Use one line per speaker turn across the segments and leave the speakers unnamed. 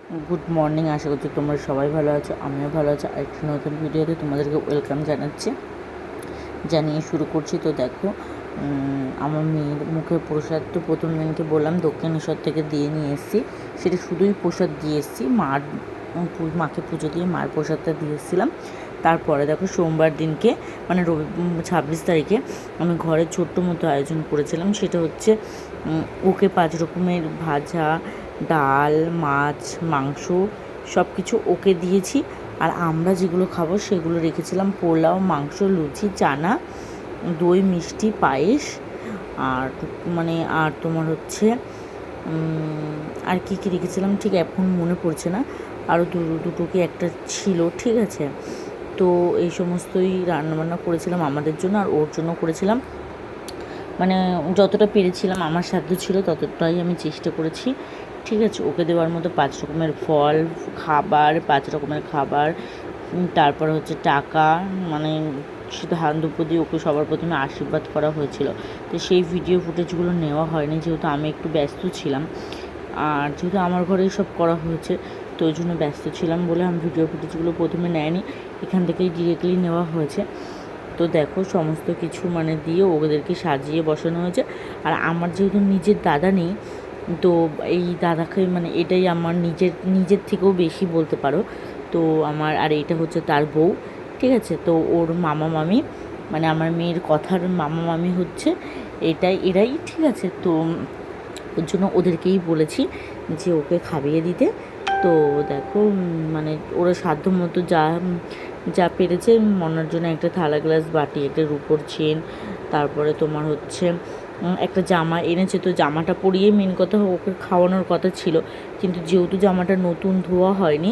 Good morning. আশা করছি তোমরা সবাই ভালো আছো, আমিও ভালো আছি। আরেকটি নতুন ভিডিওতে তোমাদেরকে ওয়েলকাম জানিয়ে শুরু করছি। তো দেখো, আমার মেয়ের মুখে প্রসাদ তো প্রথম দিনকে বললাম দক্ষিণেশ্বর থেকে দিয়ে নিয়ে এসেছি। সেটা শুধুই প্রসাদ দিয়ে এসেছি, মাকে পুজো দিয়ে মার প্রসাদটা দিয়ে এসেছিলাম। তারপরে দেখো সোমবার দিনকে মানে 26 তারিখে আমি ঘরে ছোট্ট মতো আয়োজন করেছিলাম। সেটা হচ্ছে ওকে 5 রকমের ভাজা, ডাল, মাছ, মাংস সব কিছু ওকে দিয়েছি। আর আমরা যেগুলো খাবো সেগুলো রেখেছিলাম পোলাও, মাংস, লুচি, চানা, দই, মিষ্টি, পায়েস, আর আর তোমার হচ্ছে আর কী কী রেখেছিলাম ঠিক এখন মনে পড়ছে না। আরও দুটো কি একটা ছিল, ঠিক আছে। তো এই সমস্তই রান্নাবান্না করেছিলাম আমাদের জন্য, আর ওর জন্য করেছিলাম। মানে যতটা পেরেছিলাম, আমার সাধ্য ছিল ততটাই আমি চেষ্টা করেছি, ঠিক আছে। ওকে দেওয়ার মতো 5 রকমের ফল, খাবার, 5 রকমের খাবার, তারপর হচ্ছে টাকা, মানে শুধু হাত দুপো দিয়ে ওকে সবার প্রথমে আশীর্বাদ করা হয়েছিল। তো সেই ভিডিও ফুটেজগুলো নেওয়া হয়নি, যেহেতু আমি একটু ব্যস্ত ছিলাম। আর যেহেতু আমার ঘরেই সব করা হয়েছে, তো ওই জন্য ব্যস্ত ছিলাম বলে আমি ভিডিও ফুটেজগুলো প্রথমে নেয়নি, এখান থেকেই ডিরেক্টলি নেওয়া হয়েছে। তো দেখো সমস্ত কিছু দিয়ে ওদেরকে সাজিয়ে বসানো হয়েছে। আর আমার যেহেতু নিজের দাদা নেই, তো এই দাদাকে এটাই আমার নিজের থেকেও বেশি বলতে পারো। তো আর এইটা হচ্ছে তার বউ, ঠিক আছে। তো ওর মামা মামি আমার মেয়ের কথার মামা মামি হচ্ছে এরাই, ঠিক আছে। তো ওর জন্য ওদেরকেই বলেছি যে ওকে খাইয়ে দিতে। তো দেখো ওরা সাধ্য মতো যা যা পেরেছে, মনার জন্য একটা থালা, গ্লাস, বাটি, একটা রুপোর চেন, তারপরে তোমার হচ্ছে একটা জামা এনেছে। তো জামাটা পরিয়ে মেন কথা ওকে খাওয়ানোর কথা ছিল, কিন্তু যেহেতু জামাটা নতুন ধোয়া হয়নি,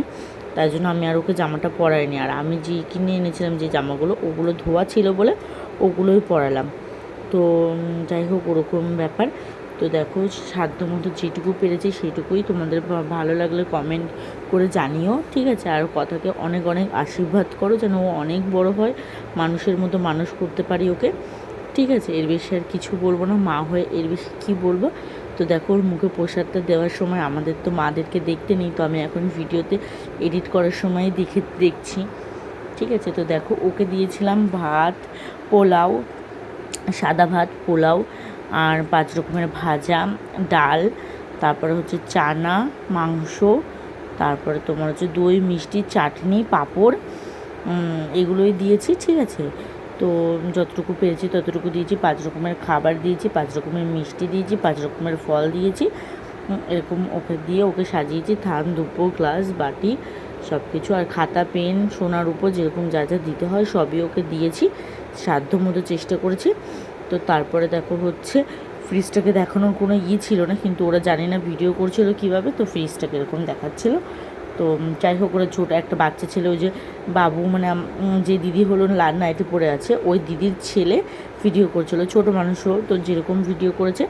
তাই জন্য আমি আর ওকে জামাটা পরাইনি। আর আমি যে কিনে এনেছিলাম যে জামাগুলো, ওগুলো ধোয়া ছিল বলে ওগুলোই পরালাম। তো যাই হোক, ওরকম ব্যাপার। তো দেখো সাধ্য মতো যেটুকু পেরেছি সেইটুকুই। তোমাদের ভালো লাগলে কমেন্ট করে জানিও, ঠিক আছে। আর কথাকে অনেক অনেক আশীর্বাদ করো যেন ও অনেক বড় হয়, মানুষের মতো মানুষ করতে পারি ওকে, ঠিক আছে। এর বেশি আর কিছু বলবো না, মা হয়ে এর বেশি কী বলবো। তো দেখো ওর মুখে প্রসাদটা দেওয়ার সময় আমাদের তো মাদেরকে দেখতে নেই, তো আমি এখন ভিডিওতে এডিট করার সময় দেখছি, ঠিক আছে। তো দেখো ওকে দিয়েছিলাম ভাত, পোলাও, সাদা ভাত, পোলাও, আর 5 রকমের ভাজা, ডাল, তারপরে হচ্ছে চানা, মাংস, তারপরে তোমার হচ্ছে দই, মিষ্টি, চাটনি, পাঁপড়, এগুলোই দিয়েছি, ঠিক আছে। তো যতটুকু পেরেছি ততটুকু দিয়েছি। 5 রকমের খাবার দিয়েছি, 5 রকমের মিষ্টি দিয়েছি, 5 রকমের ফল দিয়েছি। এরকম ওকে দিয়ে ওকে সাজিয়েছি, থান, দুপো, গ্লাস, বাটি, সব কিছু। আর খাতা, পেন, সোনার উপর যেরকম যা যা দিতে হয় সবই ওকে দিয়েছি, সাধ্য মতো চেষ্টা করেছি। তো তারপরে দেখো হচ্ছে ফ্রিজটাকে দেখানোর কোনো ছিল না, কিন্তু ওরা জানি না ভিডিও করছিল কীভাবে, তো ফ্রিজটাকে এরকম দেখাচ্ছিল। তো যাই হোক, ওরা ছোটো একটা বাচ্চা ছেলে, ওই যে বাবু যে দিদি হলো লাল নাইটি পরে আছে, ওই দিদির ছেলে ভিডিও করছিল, ছোটো মানুষও। তো যেরকম ভিডিও করেছে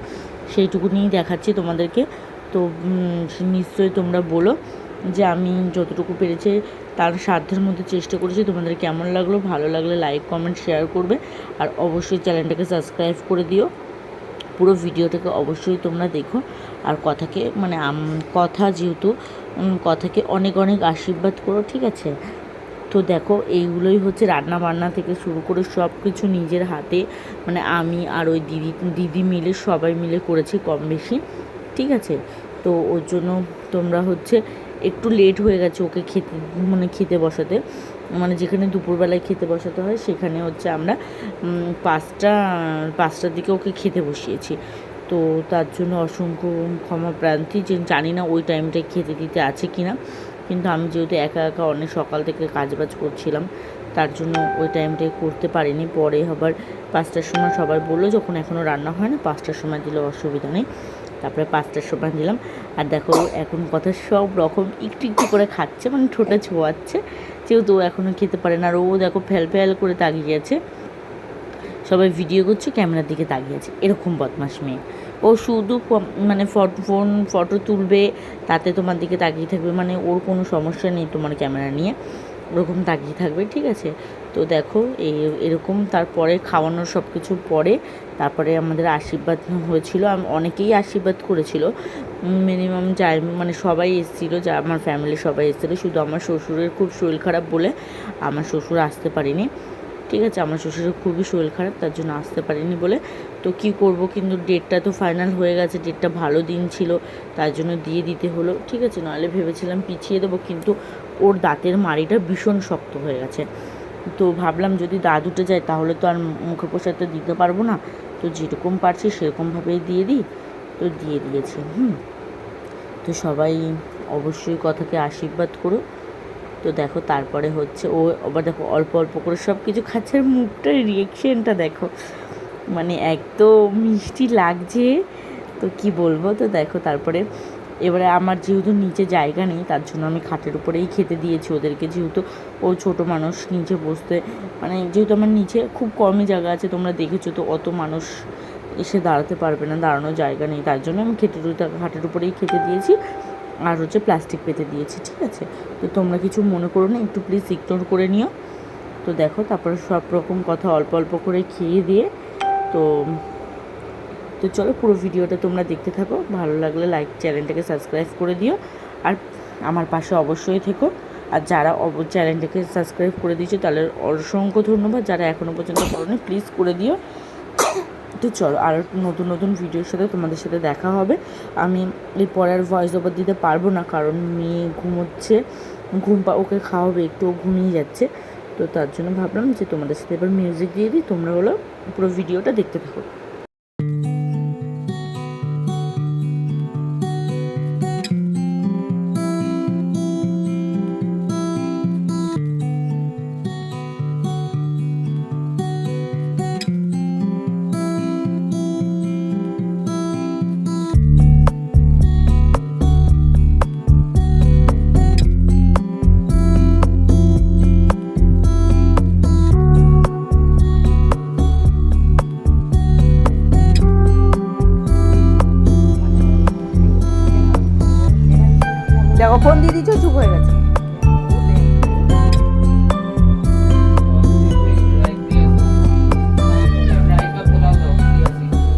সেইটুকু নিয়েই দেখাচ্ছি তোমাদেরকে। তো নিশ্চয়ই তোমরা বলো যে আমি যতটুকু পেরেছি তার সাধ্যের মধ্যে চেষ্টা করেছি। তোমাদের কেমন লাগলো? ভালো লাগলে লাইক, কমেন্ট, শেয়ার করবে। আর অবশ্যই চ্যানেলটাকে সাবস্ক্রাইব করে দিও। পুরো ভিডিওটাকে অবশ্যই তোমরা দেখো। আর কথাকে কথা যেহেতু কথাকে অনেক অনেক আশীর্বাদ করো, ঠিক আছে। তো দেখো এইগুলোই হচ্ছে রান্না বান্না থেকে শুরু করে সব কিছু নিজের হাতে আমি আর ওই দিদি মিলে সবাই মিলে করেছি কম বেশি, ঠিক আছে। তো ওর জন্য তোমরা হচ্ছে একটু লেট হয়ে গেছে ওকে খেতে বসাতে, যেখানে দুপুরবেলায় খেতে বসাতে হয় সেখানে হচ্ছে আমরা 5টার দিকে ওকে খেতে বসিয়েছি। তো তার জন্য অসংখ্য ক্ষমা প্রার্থী, যে জানি না ওই টাইমটায় খেতে দিতে আছে কি না, কিন্তু আমি যেহেতু একা একা অনেক সকাল থেকে কাজবাজ করছিলাম, তার জন্য ওই টাইমটায় করতে পারিনি। পরে আবার 5টার সময় সবাই বললো যখন এখনও রান্না হয় না 5টার সময় দিলে অসুবিধা নেই, তারপরে 5টার সময় দিলাম। আর দেখো এখন কথা সব রকম একটু একটু করে খাচ্ছে, ঠোঁটে ছোঁয়াচ্ছে, যেহেতু ও এখনও খেতে পারে না। আর ও দেখো ফ্যাল করে তাকিয়ে আছে, সবাই ভিডিও করছে ক্যামেরার দিকে তাকিয়ে আছে, এরকম বদমাশ মেয়ে। ও শুধু ফটো তুলবে, তাতে তোমার দিকে তাকিয়ে থাকবে, ওর কোনো সমস্যা নেই তোমার ক্যামেরা নিয়ে। ওরকম তাকিয়ে থাকবে, ঠিক আছে। তো দেখো এরকম তারপরে খাওয়ানোর সব কিছু পরে তারপরে আমাদের আশীর্বাদ হয়েছিল, অনেকেই আশীর্বাদ করেছিল, মিনিমাম যাই মানে সবাই এসেছিলো, যা আমার ফ্যামিলি সবাই এসেছিলো, শুধু আমার শ্বশুরের খুব শরীর খারাপ বলে আমার শ্বশুর আসতে পারিনি, ঠিক আছে। আমার শ্বশুরের খুবই শরীর খারাপ, তার জন্য আসতে পারিনি বলে। তো কি করব, কিন্তু ডেটটা তো ফাইনাল হয়ে গেছে, ডেটটা ভালো দিন ছিল, তার জন্য দিয়ে দিতে হলো, ঠিক আছে। নাহলে ভেবেছিলাম পিছিয়ে দেবো, কিন্তু ওর দাঁতের মাড়িটা ভীষণ শক্ত হয়ে গেছে। তো ভাবলাম যদি দাঁত উঠে যায় তাহলে তো আর মুখে প্রসাদটা দিতে পারবো না, তো যেরকম পারছি সেরকমভাবেই দিয়ে দিই, তো দিয়ে দিয়েছি। তো সবাই অবশ্যই কথাকে আশীর্বাদ করো। তো দেখো তারপরে হচ্ছে ও আবার দেখো অল্প অল্প করে সব কিছু খাচ্ছে, আর মুখটার রিয়েকশনটা দেখো, মানে এত মিষ্টি লাগছে, তো কি বলবো। তো দেখো তারপরে এবারে আমার যেহেতু নিচে জায়গা নেই, তার জন্য আমি খাটের উপরেই খেতে দিয়েছি ওদেরকে, যেহেতু ও ছোটো মানুষ নিচে বসতে, মানে যেহেতু আমার নিচে খুব কমই জায়গা আছে, তোমরা দেখেছো তো, অত মানুষ এসে দাঁড়াতে পারবে না, দাঁড়ানোর জায়গা নেই, তার জন্য আমি খাটের উপরেই খেতে দিয়েছি, আর হচ্ছে প্লাস্টিক পেতে দিয়েছি, ঠিক আছে। তো তোমরা কিছু মনে করো না, একটু প্লিজ ইগনোর করে নিও। তো দেখো তারপরে সব রকম কথা অল্প অল্প করে খেয়ে দিয়ে তো তো চলো পুরো ভিডিওটা তোমরা দেখতে থাকো, ভালো লাগলে লাইক, চ্যানেলটাকে সাবস্ক্রাইব করে দিও, আর আমার পাশে অবশ্যই থেকো। আর যারা চ্যানেলটাকে সাবস্ক্রাইব করে দিয়েছো তাহলে অসংখ্য ধন্যবাদ, যারা এখনও পর্যন্ত করোনি প্লিজ করে দিও। তো চলো আর নতুন নতুন ভিডিওর সাথে তোমাদের সাথে দেখা হবে। আমি এই পরে আর ভয়েস ওভার দিতে পারবো না, কারণ মেয়ে ঘুমোচ্ছে, ওকে খাওয়াবে, একটু ঘুমিয়ে যাচ্ছে, তো তার জন্য ভাবলাম যে তোমাদের সাথে এবার মিউজিক দিয়ে দিই, তোমরা হলো পুরো ভিডিওটা দেখতে থাকো। দেখো ফোন দিয়ে দিচ্ছ, চুপ হয়ে গেছে।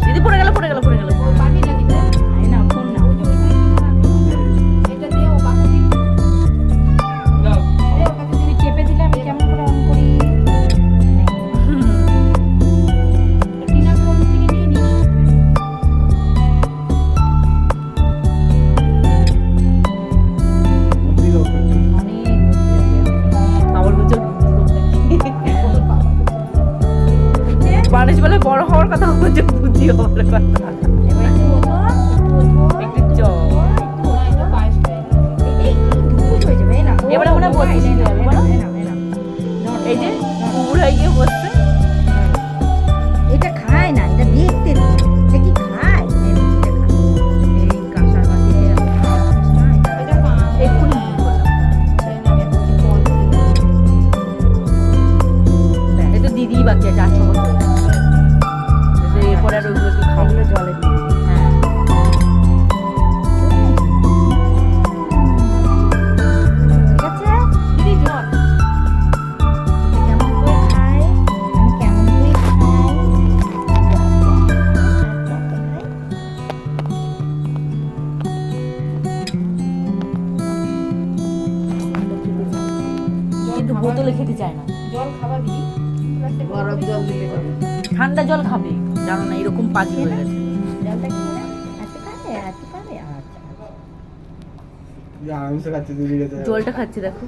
দিদি পড়ে গেল পড়ে গেল পড়ে গেল।
চেপে দিলে আমি কেমন করে অন করি?
মানুষ বলে বড় হওয়ার কথা, হচ্ছে বুদ্ধি হওয়ার কথা। এবারে মনে বসছিস, এই যে কুকুর হয়ে গিয়ে বসছে,
এটা খায় না, এটা দেখতে দিই, এটা কি খায়? এই কাঁসার বাটিতে
এক্ষুনি এই তো দিদি বাকি আছে 8 বছর, এরপরে আর ওইগুলো কি খাওয়াগুলো জলে দিয়ে দিই। হ্যাঁ
ঠিক আছে দিদি, জল কেমন করে খায়, আমি কেমন করে খাই।
কিন্তু বোতলে খেতে চায় না,
জল খাওয়াবি, গরম জল দিলে যাবে,
ঠান্ডা জল খাবে, জানো না এরকম পাজি হয়ে গেছে।
জলটা খেয়ে এত খাবে এত খাবে। আচ্ছা
জলটা খাচ্ছে দেখো,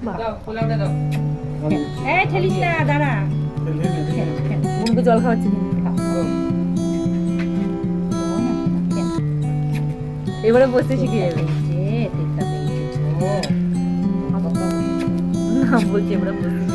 এই ঠেলিস না, দাঁড়া।
বোনকে জল খাওয়াচ্ছে, এবারে বসতে শিখে যাবে।
যে তেলটা পেয়েছে
না বলছি এবারে বসতে